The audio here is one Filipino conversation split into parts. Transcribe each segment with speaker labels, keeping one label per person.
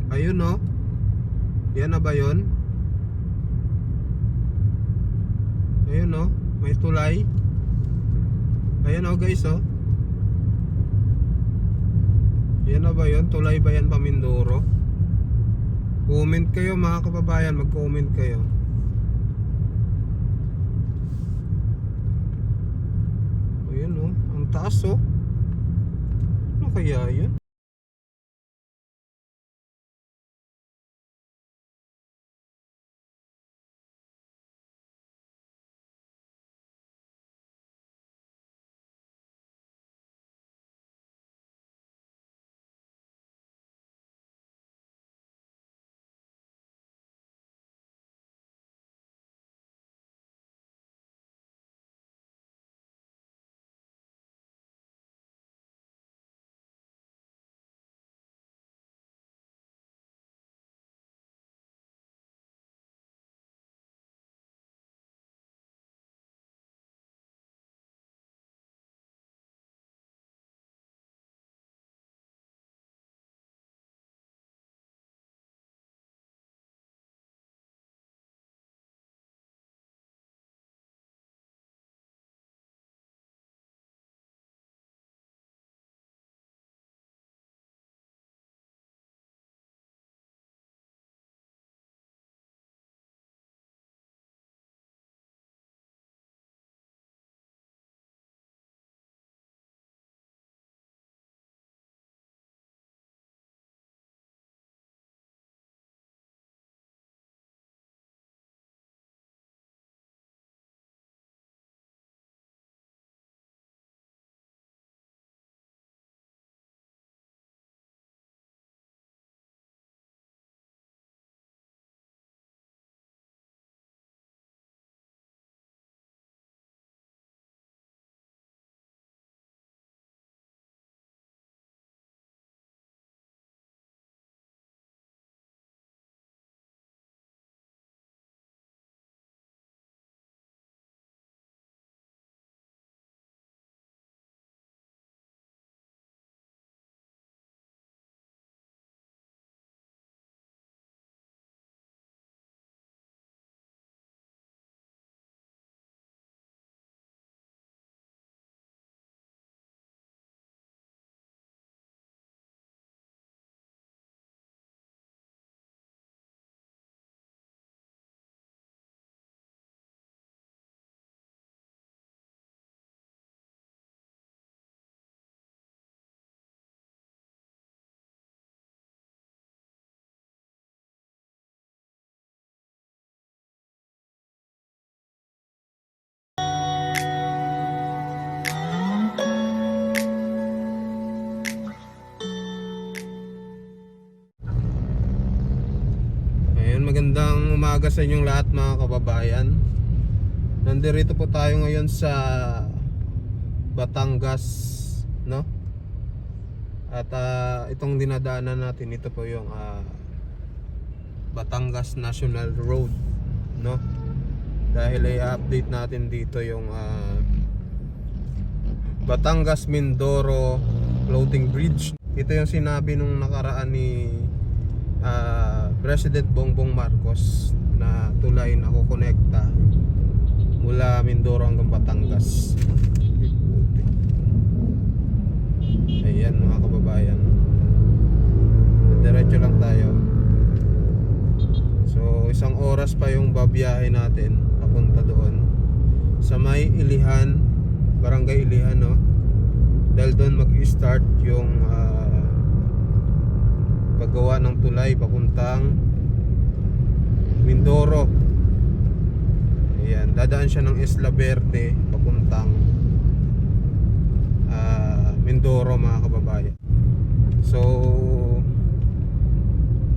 Speaker 1: Ayun oh. Yan na ba yun? Ayun oh, may tulay. Ayan oh guys oh. Yan na ba yun? Tulay ba yan pa Mindoro? Comment kayo mga kababayan, mag-comment kayo. Ayun oh, ang taas oh. Ano kaya yun? Ayun, magandang umaga sa inyong lahat mga kababayan. Nandito po tayo ngayon sa Batangas, no? At itong dinadaanan natin, ito po yung Batangas National Road, no? Dahil ay update natin dito yung Batangas Mindoro Floating Bridge. Ito yung sinabi nung nakaraan ni President Bongbong Marcos na tulay na kukonekta mula Mindoro hanggang Batangas. Ayan mga kababayan, diretso lang tayo. So isang oras pa yung babiyahe natin papunta doon sa may Ilihan, Barangay Ilihan, no? Dahil doon mag-start yung paggawa ng tulay papuntang Mindoro. Ayan, dadaan siya ng Isla Verde papuntang Mindoro mga kababayan. So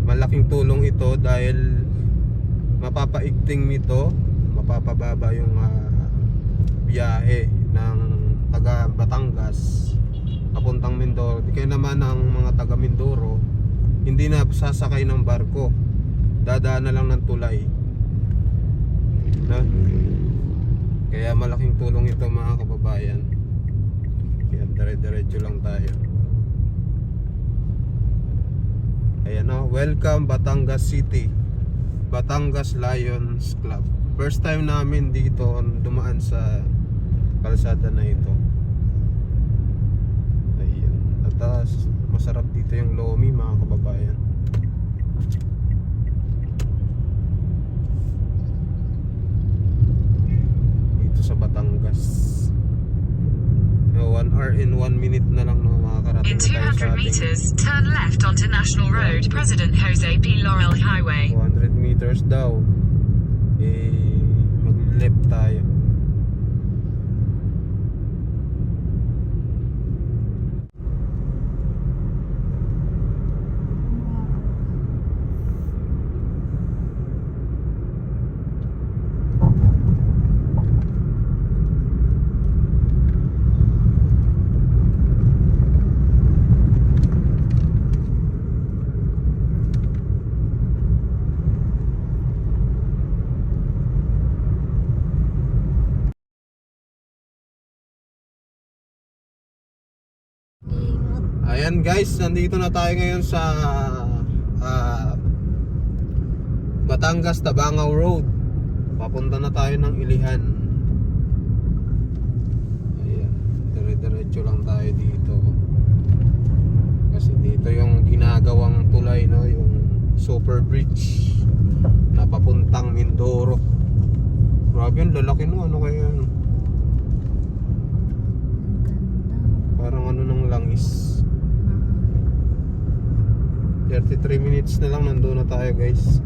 Speaker 1: malaking tulong ito dahil mapapaigting nito, mapapababa yung biyahe ng taga Batangas papuntang Mindoro. Di kaya naman ang mga taga Mindoro hindi na sasakay ng barko, dadaan na lang ng tulay, no? Kaya malaking tulong ito mga kababayan. Kaya dire-diretso lang tayo. Ayan o, welcome Batangas City, Batangas Lions Club. First time namin dito dumaan sa kalsada na ito. Ayan, at masarap dito yung lomi mga kababayan. Dito sa Batangas. 1 hour in 1 minute na lang no, makakarating
Speaker 2: In
Speaker 1: na tayo sa
Speaker 2: 200
Speaker 1: ating
Speaker 2: meters, turn left onto National Road, President Jose P. Laurel Highway.
Speaker 1: 200 meters daw. Mag-left tayo. Ayan guys, nandito na tayo ngayon sa Batangas Tabangao Road. Papunta na tayo ng Ilihan. Ayan, dire-diretso lang tayo dito. Kasi dito yung ginagawang tulay, no, yung super bridge na papuntang Mindoro. Grabe, ang lalaki no, ano kaya ano? Parang ano ng langis. 33 minutes na lang nandoon na tayo guys.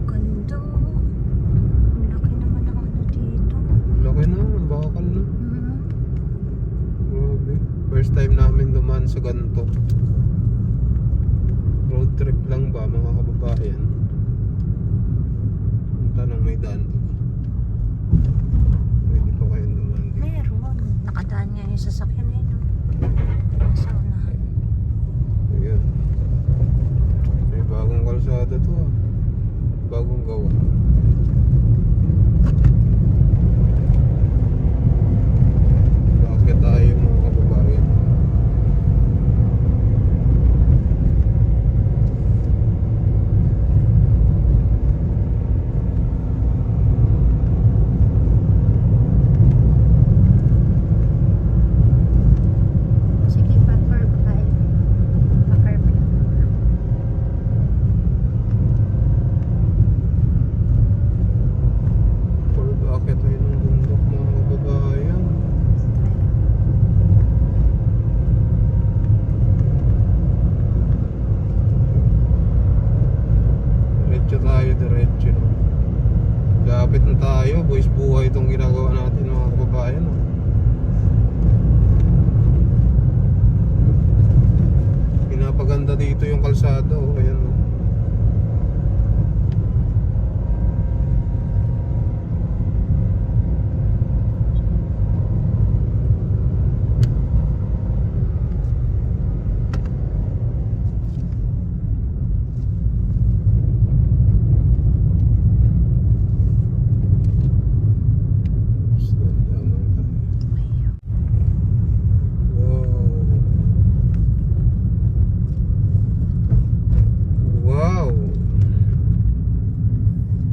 Speaker 3: Ganda. Ang laki naman ng ano dito.
Speaker 1: Laki na, ang bakal na. Grabe. First time namin dumaan sa ganito. Road trip lang ba mga kababayan? Punta ng may daan to. Pwede pa kayong dumaan dito.
Speaker 3: Meron. Nakadaan niya yung sasakyan eh. No? Nasa unahan.
Speaker 1: Ayan. May bagong kalsada to ah. Bagong gawa. Bakit tayo mga kababayan?
Speaker 3: Sige, pa-curve tayo. Pa-curve lang.
Speaker 1: Bakit tayo ng bundok mga kababayan? Diretso tayo, diretso. Lapit na tayo, boys buhay itong ginagawa natin mga kababayan. Oh. Pinapaganda dito yung kalsada, oh. Ayan, oh. Wow.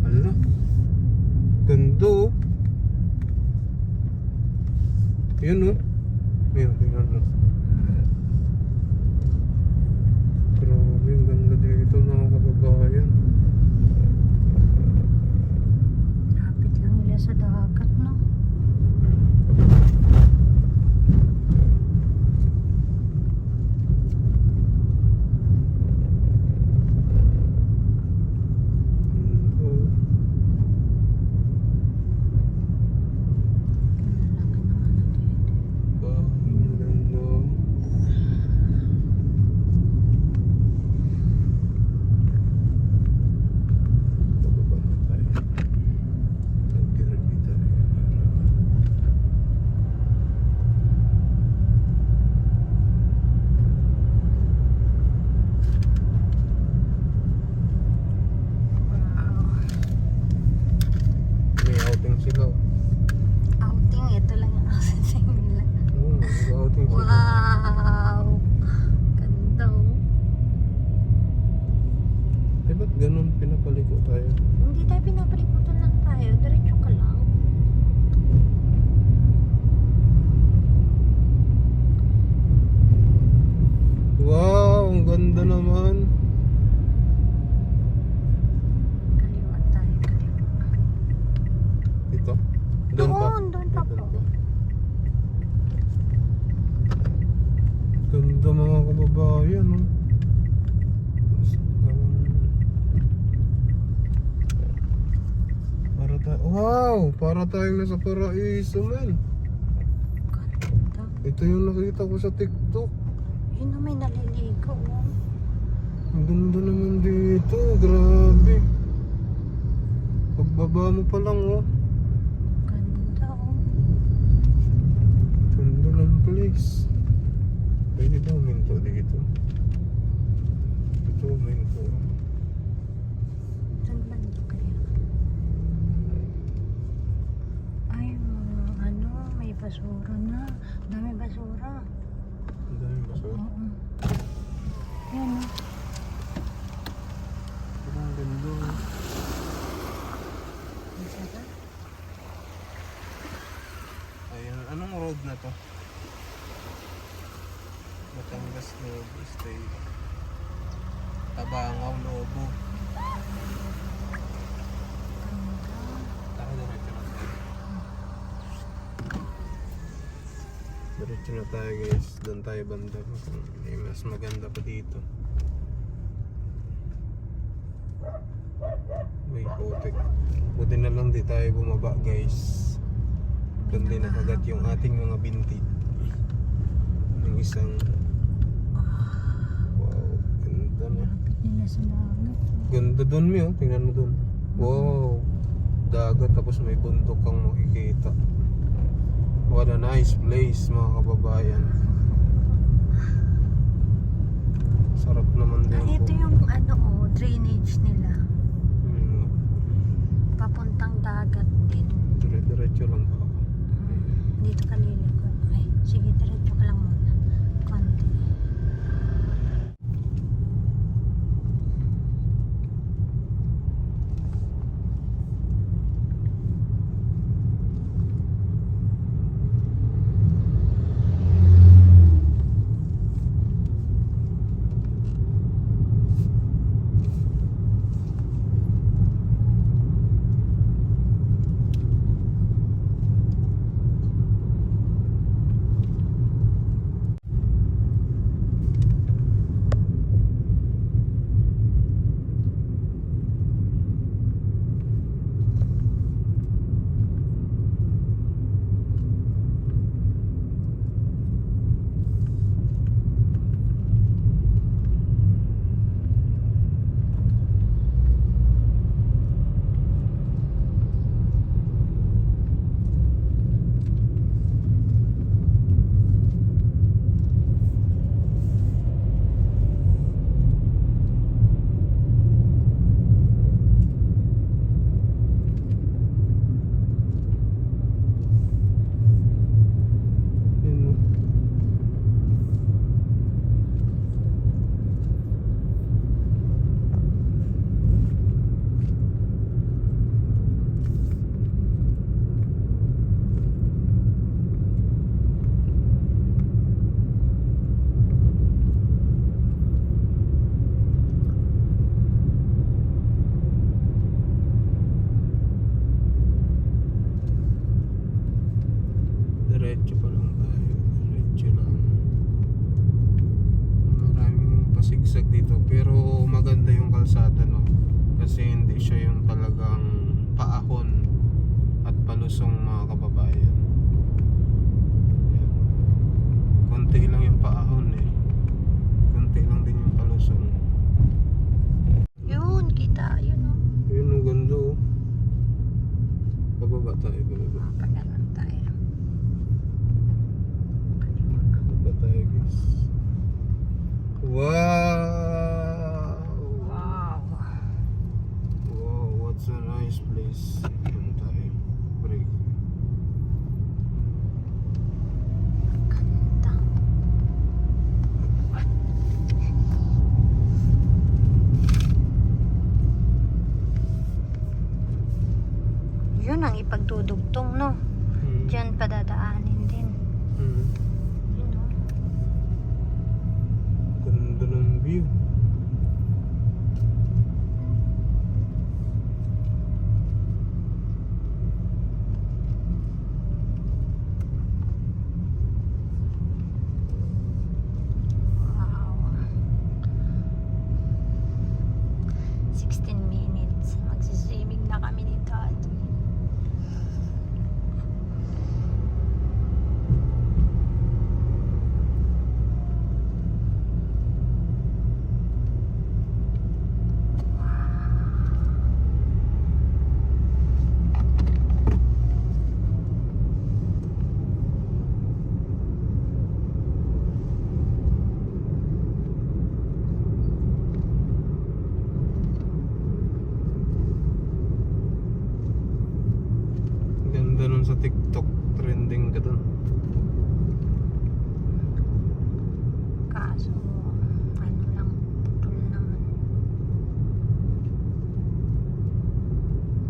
Speaker 1: Ala. Ganda oh. Yun oh. Ayun, tingnan mo. Grabe, ang ganda dito mga kababayan.
Speaker 3: Lapit lang nila sa dagat, no?
Speaker 1: kababayan, no? Para tayo, wow! Para tayong nasa paraiso, man.
Speaker 3: Ganda.
Speaker 1: Ito yung nakita ko sa TikTok.
Speaker 3: Yun na may naliligo. Oh.
Speaker 1: Ang ganda naman dito, grabe. Pagbaba mo pa lang, oh.
Speaker 3: Ganda oh.
Speaker 1: Ganda ng place. Pwede daw minto dito. Ito, minto.
Speaker 3: Saan ba dito kaya? Ay, ano, may basura na. Dami basura.
Speaker 1: Ang dami basura.
Speaker 3: Oo. Yan oh.
Speaker 1: Ang ganda, oh.
Speaker 3: Ang sarap.
Speaker 1: Ayan, anong road na to? Batangas Lobo State. Tabangaw Lobo. Taka diretso na tayo. Diretso na tayo guys. Doon tayo banda. May mas maganda pa dito. Uy, putik. Buti na lang di tayo bumaba guys. Doon din nakagat yung ating mga binti. Yung isang wow, ganda na.
Speaker 3: Lapit nila sa dagat.
Speaker 1: Ganda doon mo, tingnan mo doon. Wow, dagat tapos may bundok kang makikita. What a nice place mga kababayan. Sarap naman din.
Speaker 3: Ah, ito yung ano oh, drainage nila. Papuntang dagat din.
Speaker 1: Dire-diretso lang ba?
Speaker 3: Dito ka liligo. Ay, sige, diretso ka lang muna. Konti.
Speaker 1: Yun, no? Diretso pa lang tayo. Diretso lang. Maraming pasigsag dito. Pero maganda yung kalsada, no? Kasi hindi siya yung talagang paahon at palusong mga kababayan. Yan. Konti lang yung paahon eh. Konti lang din yung palusong.
Speaker 3: Yun, kita. Yun oh.
Speaker 1: Yun ang ganda, oh. Bababa tayo, bababa.
Speaker 3: Pagkalan tayo.
Speaker 1: Bababa tayo guys. Wow!
Speaker 3: Wow.
Speaker 1: Wow, what's a nice place. Yan tayo. Break.
Speaker 3: Ganda.
Speaker 1: ganda nun sa TikTok, trending ka dun.
Speaker 3: Kaso, ano lang, putol naman.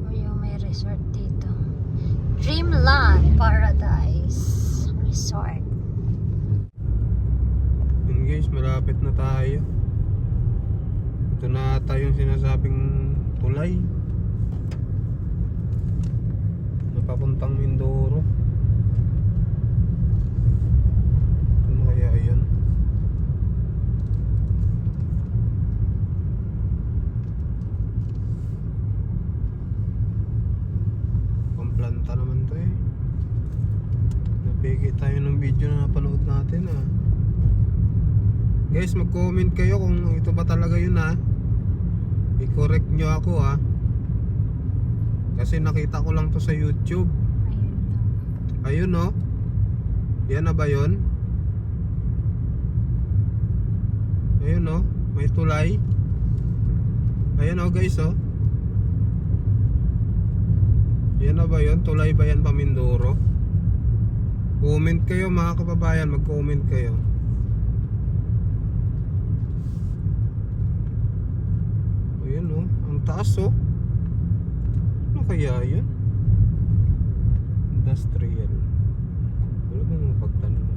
Speaker 3: O yung may resort dito. Dreamland Paradise Resort.
Speaker 1: Yun guys, malapit na tayo. Ito na ata yung sinasabing tulay na papuntang Mindoro. Ano kaya yan? Pamplanta naman to eh. Napigi tayo ng video na napanood natin ah. Guys, mag-comment kayo kung ito ba talaga yun ha. I-correct nyo ako ha. Kasi nakita ko lang to sa YouTube.
Speaker 3: Ayun
Speaker 1: Ayun
Speaker 3: na.
Speaker 1: no. Yan na ba yun? Ayun no. May tulay. Ayun oh guys oh. Yan na ba yun? Tulay ba yan pa Mindoro? Comment kayo mga kababayan. Mag-comment kayo. Ayan oh, ang taas oh. Ano kaya yun? Industrial. Wala bang mapagtanong?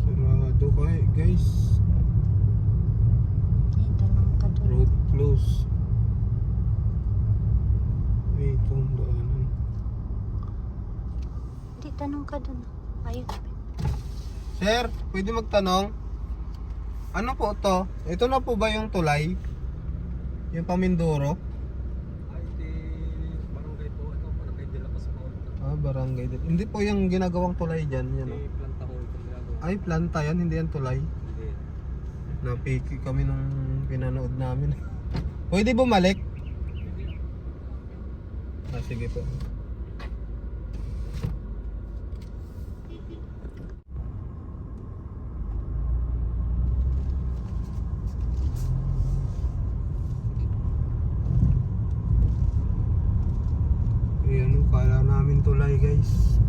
Speaker 1: Sarado kaya guys.
Speaker 3: Ay, tanong ka dun.
Speaker 1: Road close. Ay, itong daanan.
Speaker 3: Hindi, tanong ka dun. Ayun.
Speaker 1: Sir, pwede magtanong? Ano po to? Ito na po ba yung tulay? Yung Pamindoro?
Speaker 4: Ay, di barangay po, ano, barangay de la Paz po.
Speaker 1: Ah, barangay din. Hindi po yung ginagawang tulay dyan. Yan,
Speaker 4: Di
Speaker 1: oh.
Speaker 4: planta ko itong ginagawa.
Speaker 1: Ay, planta yan. Hindi yan tulay.
Speaker 4: Hindi.
Speaker 1: Napiki kami nung pinanood namin. Pwede bumalik? Ah, sige po. Ayan, kala namin tulay guys.